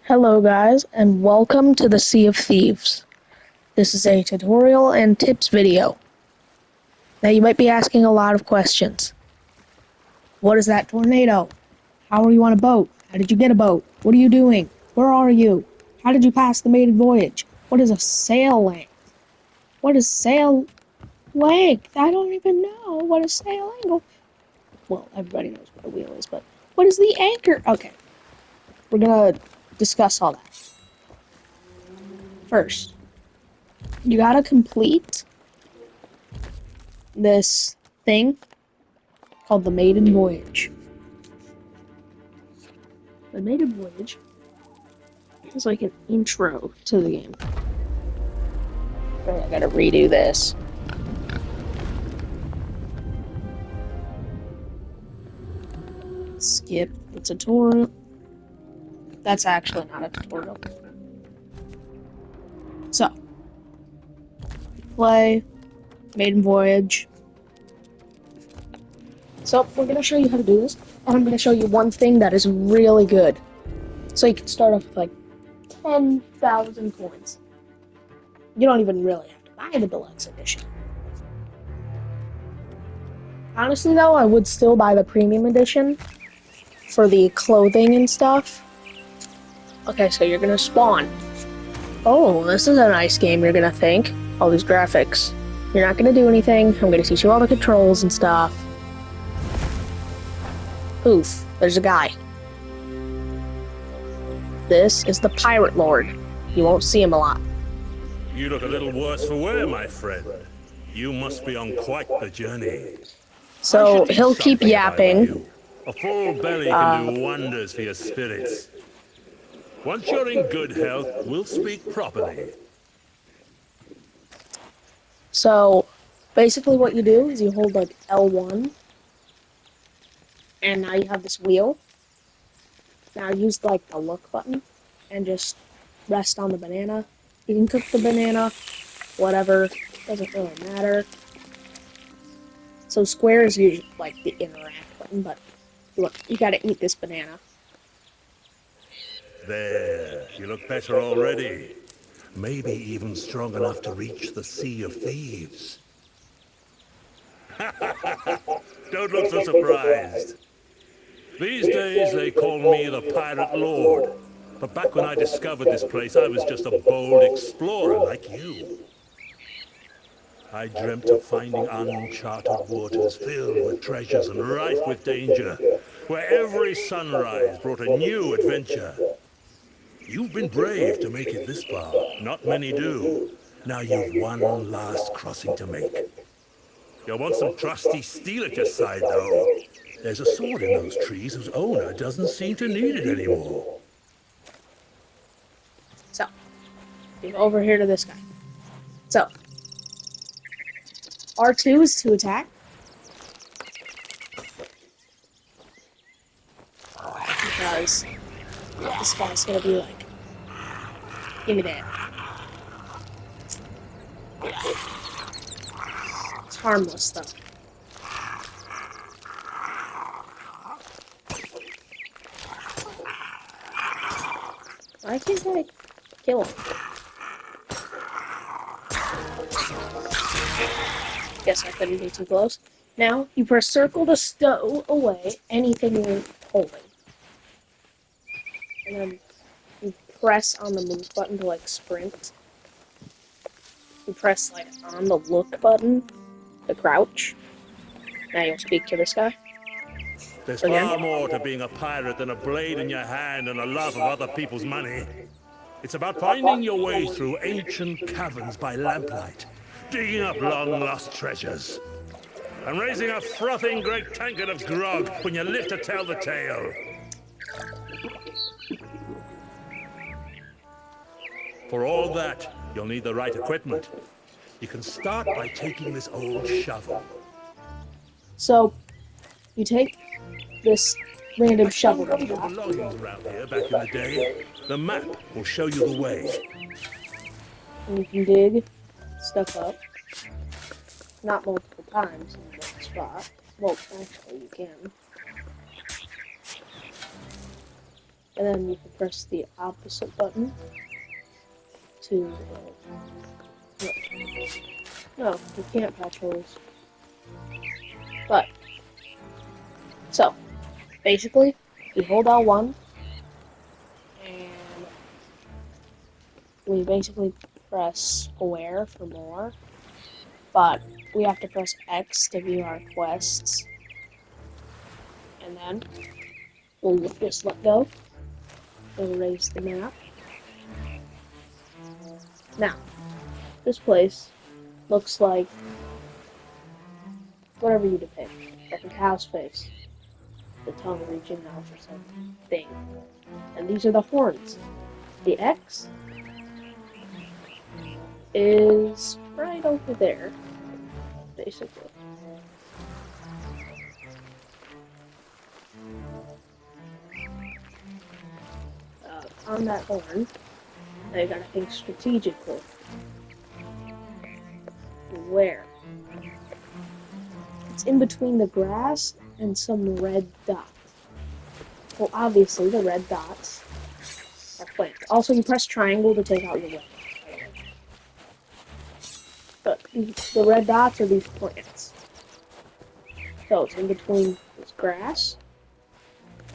Hello guys, and welcome to the Sea of Thieves. This is a tutorial and tips video. Now you might be asking a lot of questions. What is that tornado? How are you on a boat? How did you get a boat? What are you doing? Where are you? How did you pass the maiden voyage? What is a sail length? What is sail length? I don't even know what a sail angle. Well, everybody knows what a wheel is, but what is the anchor? Okay, we're gonna discuss all that. First, you gotta complete this thing called the Maiden Voyage. The Maiden Voyage is like an intro to the game. Oh, I gotta redo this. Skip the tutorial. That's actually not a tutorial. So, play Maiden Voyage. So, we're gonna show you how to do this, and I'm gonna show you one thing that is really good. So you can start off with like 10,000 coins. You don't even really have to buy the deluxe edition. Honestly though, I would still buy the premium edition for the clothing and stuff. Okay, so you're gonna spawn. Oh, this is a nice game, you're gonna think. All these graphics. You're not gonna do anything. I'm gonna teach you all the controls and stuff. Poof, there's a guy. This is the Pirate Lord. You won't see him a lot. You look a little worse for wear, my friend. You must be on quite the journey. So he'll keep yapping. A full belly can do wonders for your spirits. Once you're in good health, we'll speak properly. So basically what you do is you hold like L1 and now you have this wheel. Now use like the look button and just rest on the banana. You can cook the banana, whatever, doesn't really matter. So square is usually like the interact button, but look, you gotta eat this banana. There, you look better already. Maybe even strong enough to reach the Sea of Thieves. Don't look so surprised. These days they call me the Pirate Lord. But back when I discovered this place, I was just a bold explorer like you. I dreamt of finding uncharted waters filled with treasures and rife with danger, where every sunrise brought a new adventure. You've been brave to make it this far. Not many do. Now you've one last crossing to make. You'll want some trusty steel at your side, though. There's a sword in those trees whose owner doesn't seem to need it anymore. So, you go over here to this guy. So, R2 is to attack. Because this guy's gonna be like, give me that. It's harmless though. I can't like kill him. Guess I couldn't be too close. Now you press circle to stow away anything you're holding. And then you press on the move button to like sprint. You press like on the look button to crouch. Now you'll speak to this guy. There's Again. far more to being a pirate than a blade in your hand and a love of other people's money. It's about finding your way through ancient caverns by lamplight, digging up long-lost treasures, and raising a frothing great tankard of grog when you live to tell the tale. For all that, you'll need the right equipment. You can start by taking this old shovel. So you take this random shovel that Found you your got. belongings around here back in the day. The map will show you the way. And you can dig stuff up. Not multiple times in one spot. Well, actually you can. And then you can press the opposite button to... no, you can't patch holes. But, so, basically, we hold L1, and we basically press square for more, but we have to press X to view our quests, and then we'll just let go, erase the map. Now, this place looks like whatever you depict, like a cow's face, the tongue reaching out for something, and these are the horns. The X is right over there, basically. On that horn, now you gotta think strategically. Where? It's in between the grass and some red dots. Well, obviously, the red dots are plants. Also, you press triangle to take out your weapon. But the red dots are these plants. So it's in between this grass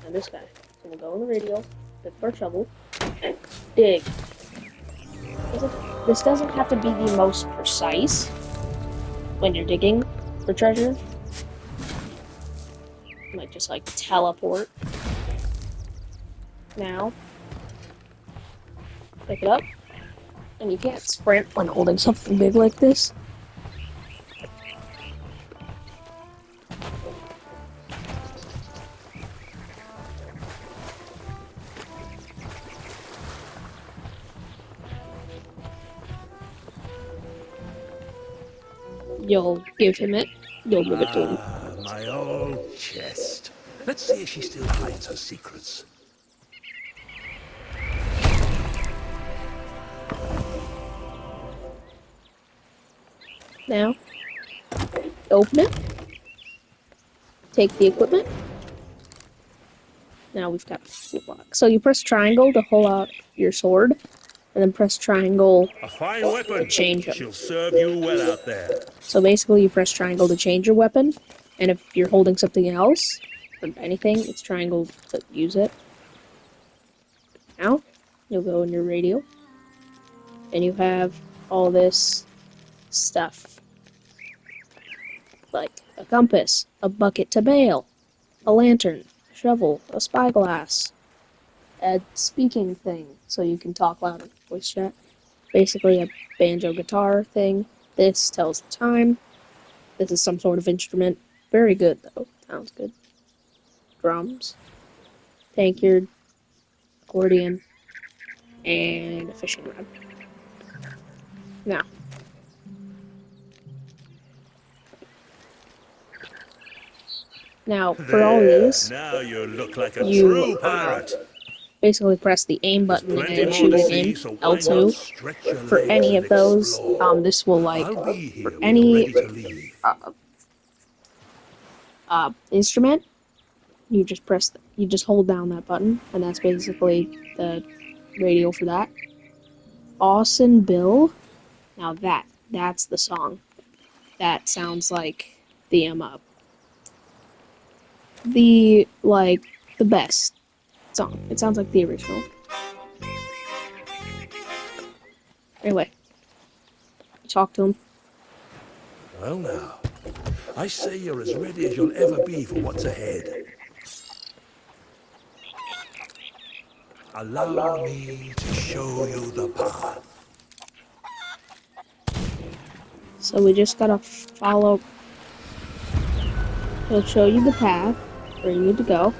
and this guy. So we'll go on the radio, look for a shovel, and dig. This doesn't have to be the most precise when you're digging for treasure. You might just like teleport. Now, pick it up. And you can't sprint when holding something big like this. You'll give him it. You'll give it to him. Ah, my old chest. Let's see if she still hides her secrets. Now, open it. Take the equipment. Now we've got 4 blocks. So you press triangle to hold out your sword, and then press triangle A fine weapon. to change them. She'll serve you well out there. So basically, you press triangle to change your weapon, and if you're holding something else, or anything, it's triangle to use it. Now, you'll go in your radio, and you have all this stuff. Like a compass, a bucket to bail, a lantern, a shovel, a spyglass, a speaking thing, so you can talk loud and voice chat. Basically a banjo guitar thing. This tells the time. This is some sort of instrument. Very good, though. Sounds good. Drums, tankard, accordion, and a fishing rod. Now, for all these, Now you look like a you true pirate. basically press the aim There's button plenty and more shoot to it see, in so why not L2. stretch your For legs any and of those, explore? this will like I'll be here for when you're any ready to leave. Instrument. You just you just hold down that button, and that's basically the radio for that. Austin Bill. Now that's the song. That sounds like the the best song. It sounds like the original. Anyway, talk to him. Well now, I say you're as ready as you'll ever be for what's ahead. Allow me to show you the path. So we just gotta follow. He'll show you the path where you need to go.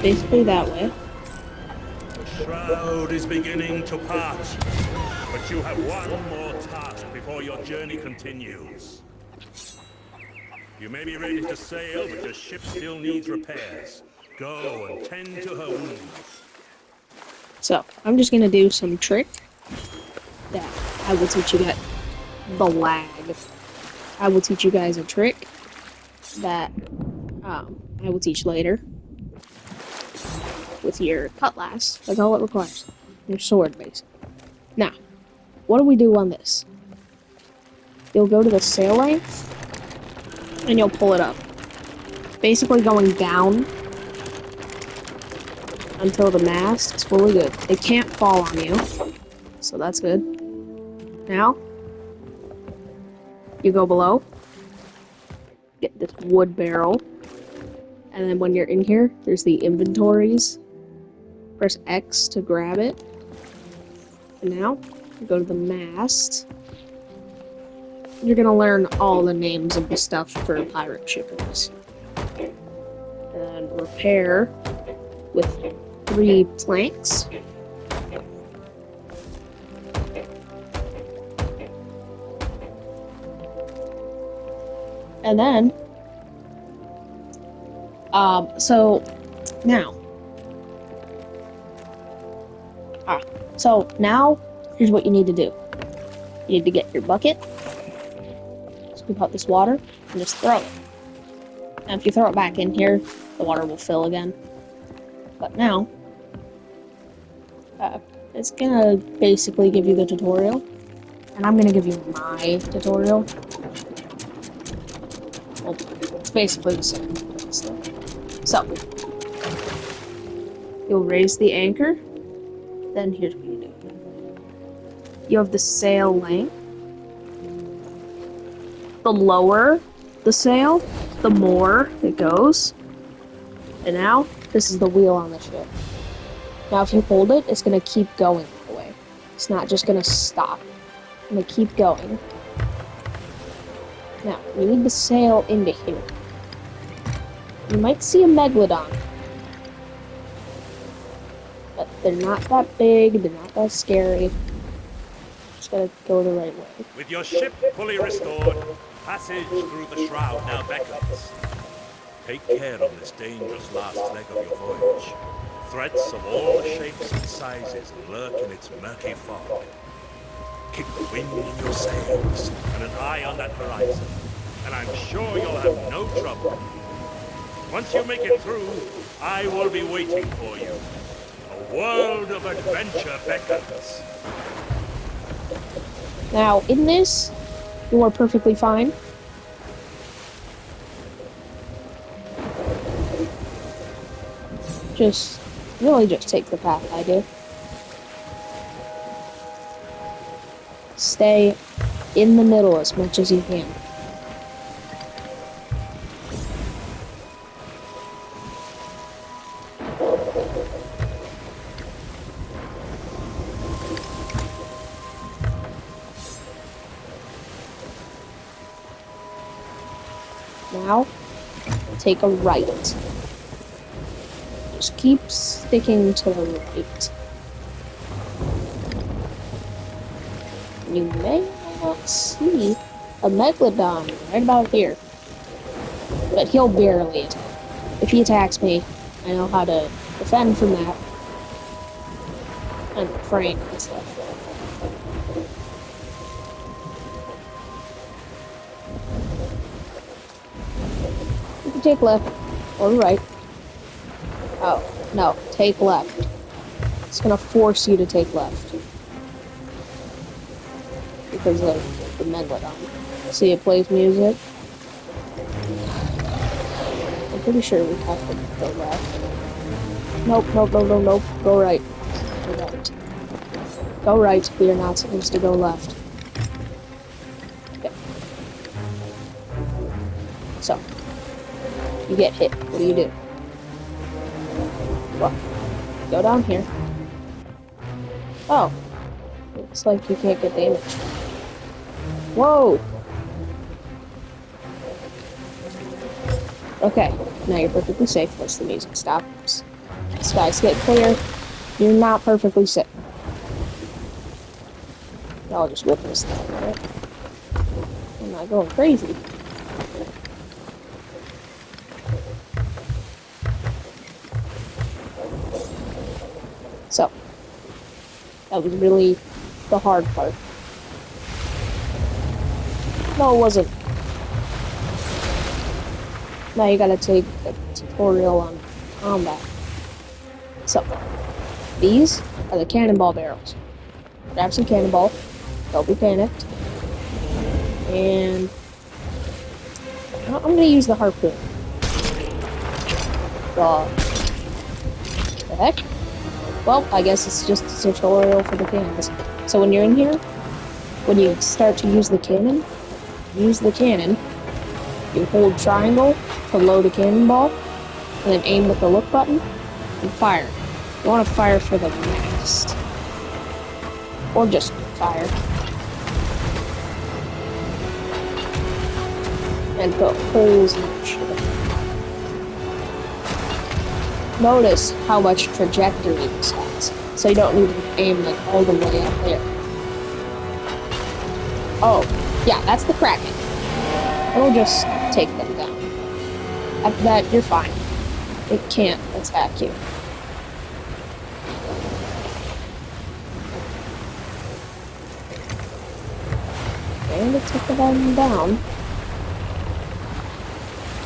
Basically that way. The shroud is beginning to part, but you have one more task before your journey continues. You may be ready to sail, but your ship still needs repairs. Go and tend to her wounds. So I'm just gonna do some trick that I will teach you guys. The lag. I will teach you guys a trick that I will teach later. with your cutlass. That's all it requires. Your sword, basically. Now, what do we do on this? You'll go to the sail length, and you'll pull it up. Basically going down until the mast is fully good. It can't fall on you, so that's good. Now, you go below, get this wood barrel, and then when you're in here, there's the inventories. Press X to grab it. And now, you go to the mast. You're gonna learn all the names of the stuff for a pirate ship in this. And repair with 3 planks. And then, so now, here's what you need to do. You need to get your bucket, scoop out this water, and just throw it. And if you throw it back in here, the water will fill again. But now, it's gonna basically give you the tutorial, and I'm gonna give you my tutorial. Well, it's basically the same. So, you'll raise the anchor, then here's what you do. You have the sail length. The lower the sail, the more it goes. And now, this is the wheel on the ship. Now, if you hold it, it's gonna keep going that way. It's not just gonna stop. It's gonna keep going. Now, you need to sail into here. You might see a megalodon. But they're not that big, they're not that scary. Just gotta go the right way. With your ship fully restored, passage through the shroud now beckons. Take care on this dangerous last leg of your voyage. Threats of all the shapes and sizes lurk in its murky fog. Keep the wind in your sails and an eye on that horizon, and I'm sure you'll have no trouble. Once you make it through, I will be waiting for you. A world of adventure beckons. Now, in this, you are perfectly fine. Really just take the path I did. Stay in the middle as much as you can. Now, take a right. Just keep sticking to the right. You may not see a megalodon right about here, but he'll barely attack. If he attacks me, I know how to defend from that and refrain and stuff. You can take left or right. Oh, no, take left. It's gonna force you to take left. Because of the megalodon. See, it plays music. I'm pretty sure we have to go left. Nope, nope, nope, nope, nope. Go right. Go right. Go right. We are not supposed to go left. Okay. So, you get hit. What do you do? Well, go down here. Oh. Looks like you can't get damaged. Whoa! Okay, now you're perfectly safe once the music stops. Skies get clear. You're not perfectly safe. I'll just whip this thing, right? I'm not going crazy. So, that was really the hard part. No, it wasn't. Now you gotta take a tutorial on combat. So, these are the cannonball barrels. Grab some cannonball. Don't be panicked. And I'm gonna use the harpoon. The heck? Well, I guess it's just a tutorial for the cannons. So when you're in here, when you start to use the cannon, you hold triangle to load a cannonball, and then aim with the look button, and fire. You want to fire for the mast. Or just fire. And put holes in the ship. Notice how much trajectory this has, so you don't need to aim like all the way up there. Oh, yeah, that's the Kraken. It'll just take them down. After that, you're fine. It can't attack you. And it took them down.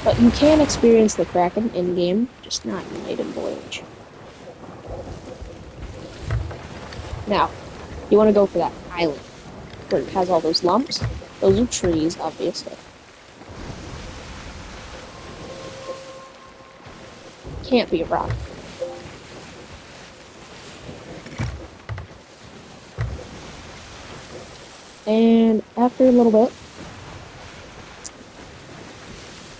But you can experience the Kraken in-game, just not in Maiden Voyage. Now, you want to go for that island, where it has all those lumps. Those are trees, obviously. Can't be a rock. And after a little bit,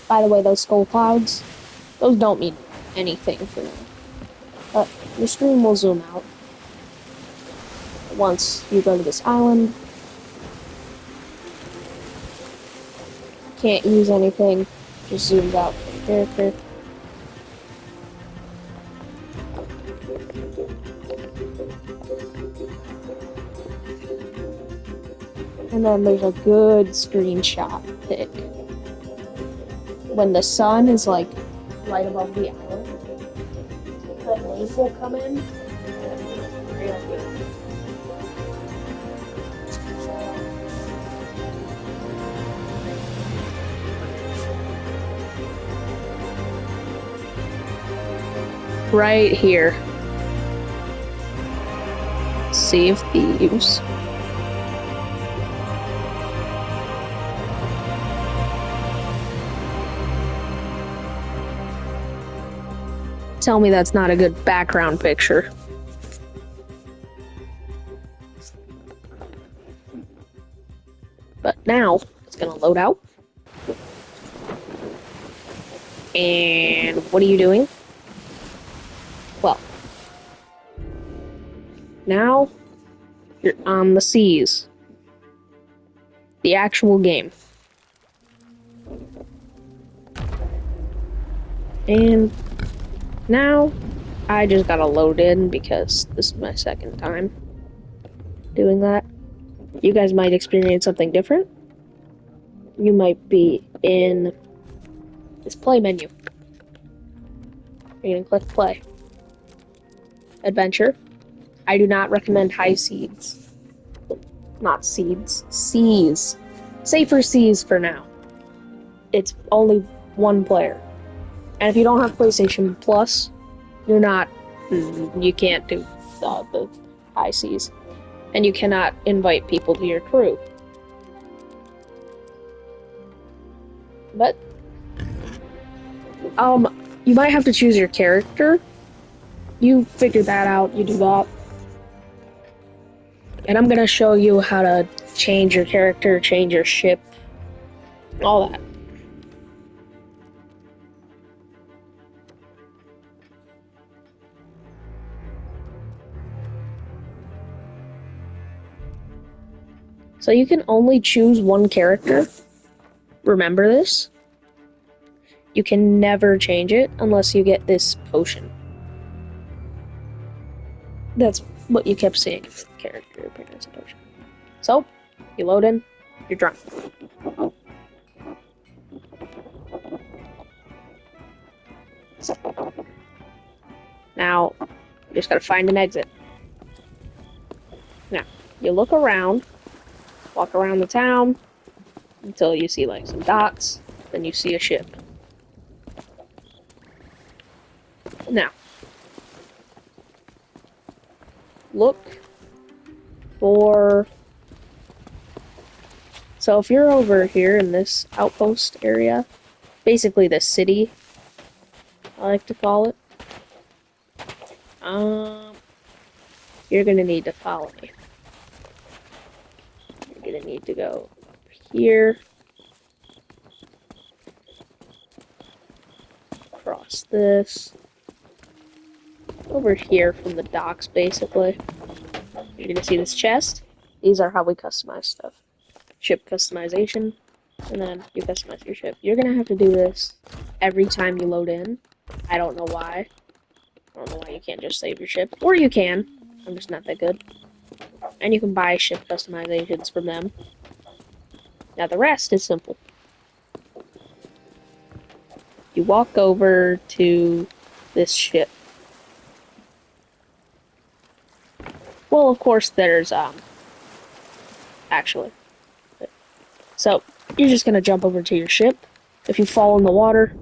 by the way, those skull clouds, those don't mean anything for me. But your stream will zoom out once you go to this island. Can't use anything, just zoomed out for the character. And then there's a good screenshot pic. When the sun is like right above the island, that wave will come in. Real good. Right here. Sea of Thieves. Tell me that's not a good background picture. But now it's gonna load out. And what are you doing? Well, now you're on the seas. The actual game. And now I just gotta load in because this is my second time doing that. You guys might experience something different. You might be in this play menu. You're gonna click play. Adventure. I do not recommend high seeds. Not seeds. Seas. Safer seas for now. It's only one player. And if you don't have PlayStation Plus, you can't do the high seas. And you cannot invite people to your crew. But, you might have to choose your character. You figure that out, you do that. And I'm gonna show you how to change your character, change your ship, all that. So you can only choose one character. Remember this. You can never change it unless you get this potion. That's what you kept seeing in the character appearance potion. So, you load in, you're drunk. Now, you just gotta find an exit. Now, you look around, walk around the town, until you see like some dots, then you see a ship. Now, look for... So if you're over here in this outpost area, basically the city, I like to call it, you're gonna need to follow me. You're gonna need to go here, across this, over here from the docks, basically. You're gonna see this chest. These are how we customize stuff. Ship customization, and then you customize your ship. You're gonna have to do this every time you load in. I don't know why. I don't know why you can't just save your ship. Or you can. I'm just not that good. And you can buy ship customizations from them. Now the rest is simple. You walk over to this ship. Well, of course, there's, actually. So, you're just gonna jump over to your ship. If you fall in the water,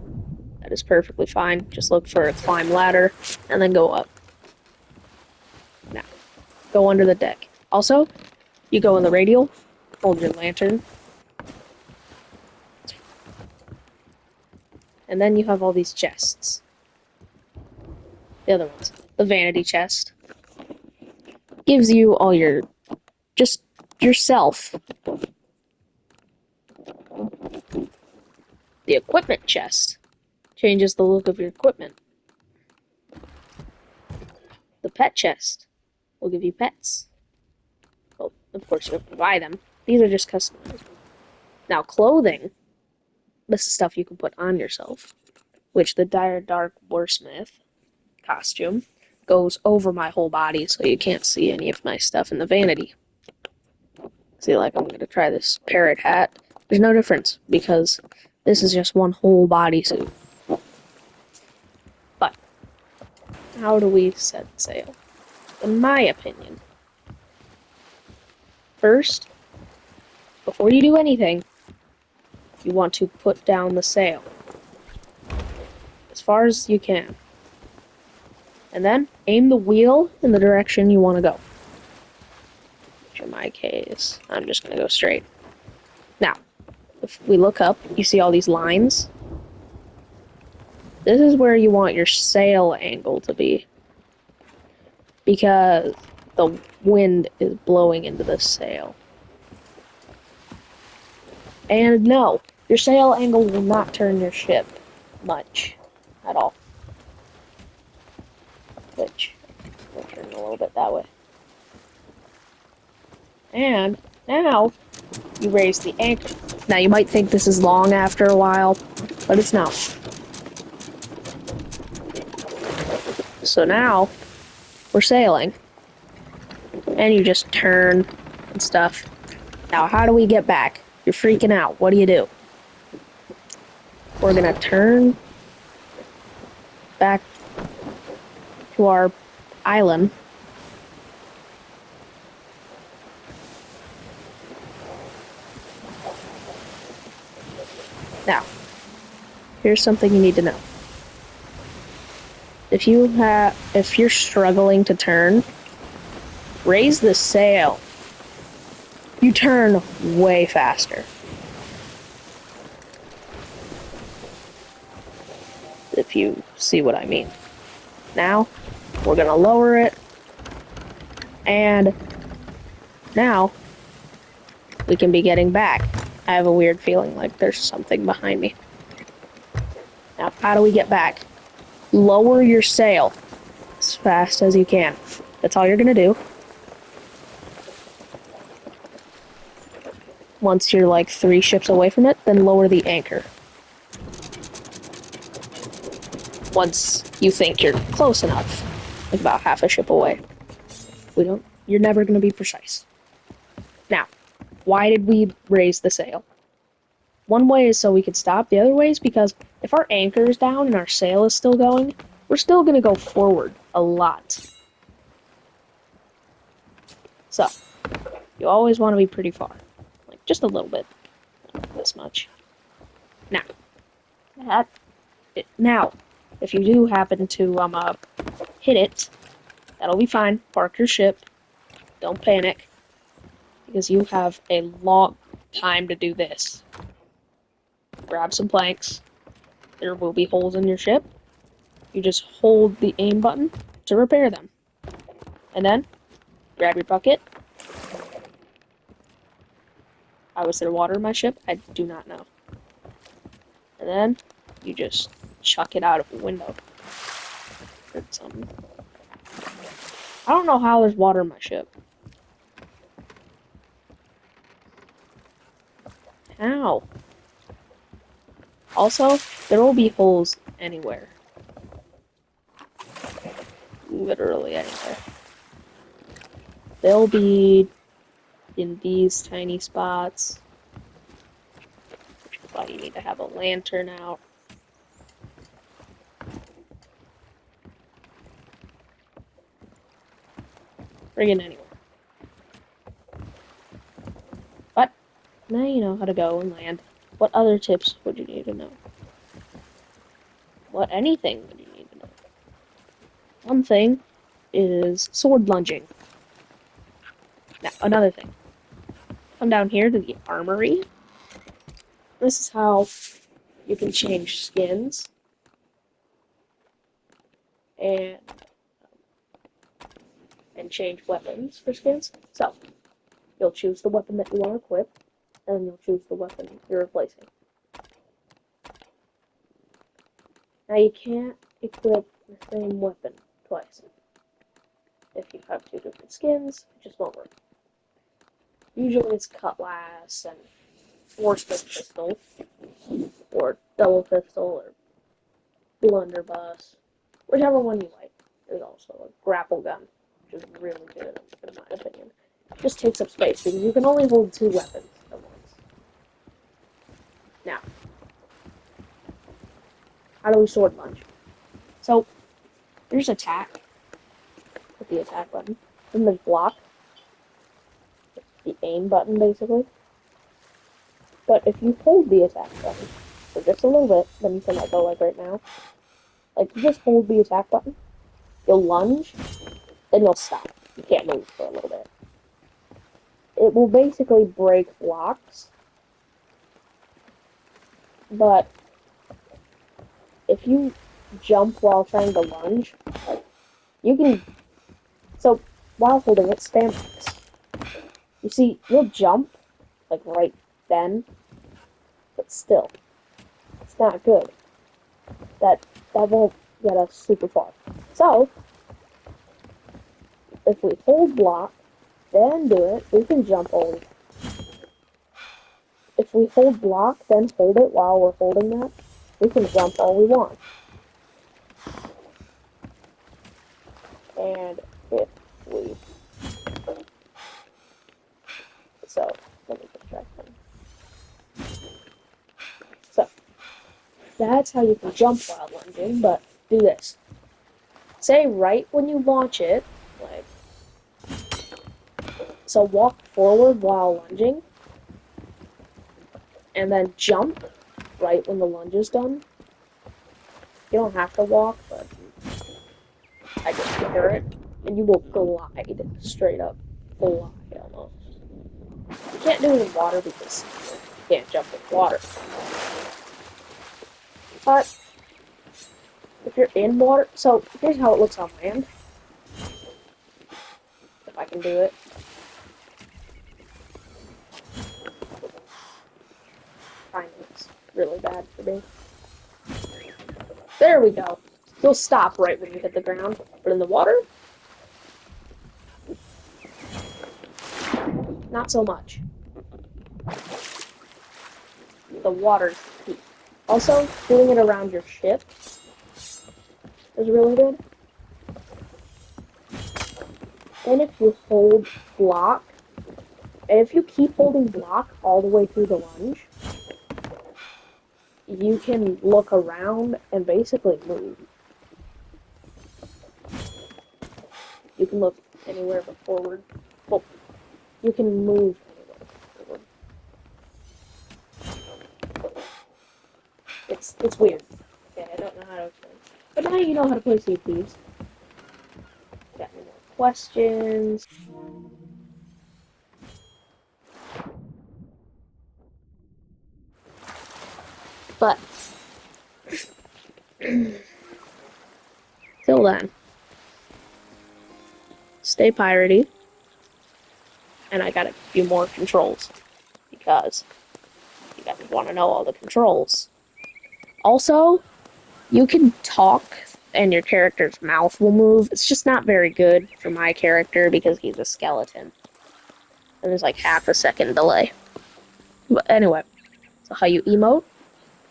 that is perfectly fine. Just look for a climb ladder, and then go up. Now, go under the deck. Also, you go in the radial, hold your lantern, and then you have all these chests. The other ones. The vanity chest gives you all your, just yourself. The equipment chest changes the look of your equipment. The pet chest will give you pets. Well, of course you have to buy them. These are just customized. Now, clothing, this is stuff you can put on yourself, which the Dire Dark Warsmith costume goes over my whole body so you can't see any of my stuff in the vanity. See, like, I'm gonna try this parrot hat. There's no difference because this is just one whole bodysuit. But how do we set sail? In my opinion, first, before you do anything, you want to put down the sail as far as you can. And then aim the wheel in the direction you want to go. Which in my case, I'm just going to go straight. Now, if we look up, you see all these lines? This is where you want your sail angle to be. Because the wind is blowing into the sail. And no, your sail angle will not turn your ship much at all. Which, we'll turn a little bit that way. And now, you raise the anchor. Now, you might think this is long after a while, but it's not. So now, we're sailing. And you just turn and stuff. Now, how do we get back? You're freaking out. What do? We're gonna turn back to our island. Now, here's something you need to know. If you're struggling to turn, raise the sail. You turn way faster. If you see what I mean. Now, we're gonna lower it. And now, we can be getting back. I have a weird feeling like there's something behind me. Now, how do we get back? Lower your sail as fast as you can. That's all you're gonna do. Once you're like 3 ships away from it, then lower the anchor. Once you think you're close enough, like about half a ship away. You're never gonna be precise. Now, why did we raise the sail? One way is so we could stop, the other way is because if our anchor is down and our sail is still going, we're still gonna go forward a lot. So, you always want to be pretty far. Like, just a little bit. Not this much. Now, if you do happen to hit it, That'll be fine. Park your ship. Don't panic. Because you have a long time to do this. Grab some planks. There will be holes in your ship. You just hold the aim button to repair them. And then, grab your bucket. Was there water in my ship? I do not know. And then, you just chuck it out of the window. Or something. I don't know how there's water in my ship. How? Also, there will be holes anywhere. Literally anywhere. They'll be in these tiny spots. Which is why you need to have a lantern out. Friggin' anywhere. But now you know how to go and land. What other tips would you need to know? What anything would you need to know? One thing is sword lunging. Now, another thing. Come down here to the armory. This is how you can change skins. And change weapons for skins. So, you'll choose the weapon that you want to equip, and then you'll choose the weapon you're replacing. Now you can't equip the same weapon twice. If you have two different skins, it just won't work. Usually it's cutlass and swordsmith pistol, or double pistol, or blunderbuss, whichever one you like. There's also a grapple gun, which is really good in my opinion. It just takes up space because you can only hold two weapons at once. Now, how do we sword lunge? So, there's attack, with the attack button, and there's block, the aim button basically. But if you hold the attack button for just a little bit, then you can let go like right now. Like, you just hold the attack button, you'll lunge, then you'll stop. You can't move for a little bit. It will basically break blocks, but if you jump while trying to lunge, like, you can, so while holding it, spam X. You see, you'll jump, like right then, but still, it's not good. That won't get us super far. So, if we hold block, then do it, we can jump only. If we hold block, then hold it while we're holding that, we can jump all we want. And if we... So, let me just try something. So, that's how you can jump while lunging, but do this. Say right when you launch it, like... So walk forward while lunging, and then jump right when the lunge is done. You don't have to walk, but I just figure it, and you will glide straight up, glide almost. You can't do it in water because you can't jump in water. But if you're in water, so here's how it looks on land. If I can do it. Timing's really bad for me. There we go. You'll stop right when you hit the ground, but in the water, not so much. The water's key. Also, doing it around your ship is really good. And if you hold block, and if you keep holding block all the way through the lunge, you can look around and basically move. You can look anywhere but forward. Well, you can move anywhere but forward. It's weird. Okay, I don't know how to explain. But now you know how to play Sea of Thieves. Got any more questions? But till then, stay piratey, and I got a few more controls because you guys want to know all the controls. Also, you can talk and your character's mouth will move. It's just not very good for my character because he's a skeleton. And there's like half a second delay. But anyway, so how you emote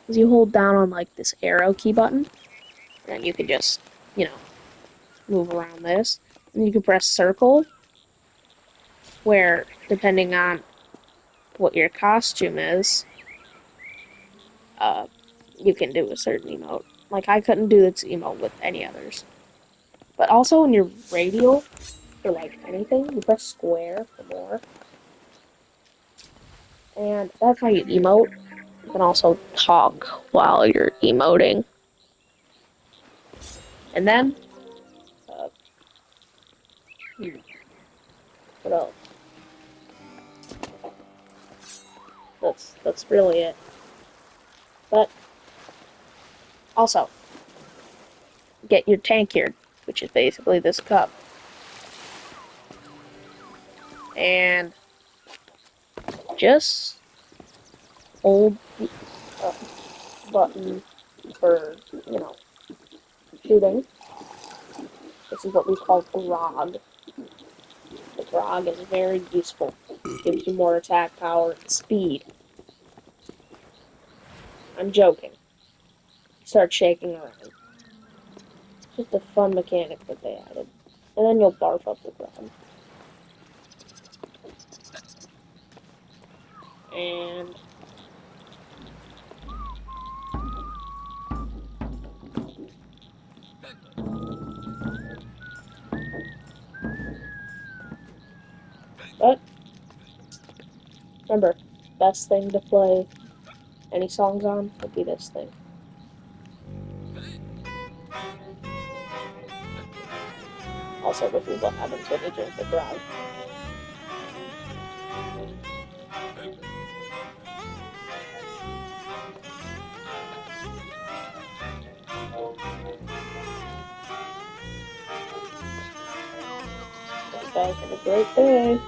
is you hold down on like this arrow key button, and you can just, you know, move around this. And you can press circle, where depending on what your costume is, you can do a certain emote. Like I couldn't do this emote with any others. But also when you're radial for like anything, you press square for more. And that's how you emote. You can also talk while you're emoting. And then, uh, what else? That's really it. But also, get your tankard, which is basically this cup. And just hold the button for, you know, shooting. This is what we call grog. The grog is very useful. Gives you more attack power and speed. I'm joking. Start shaking around. It's just a fun mechanic that they added. And then you'll barf up the grog. And but remember, best thing to play any songs on would be this thing. Also, this is what happens when you drink the grog. You guys have a great day.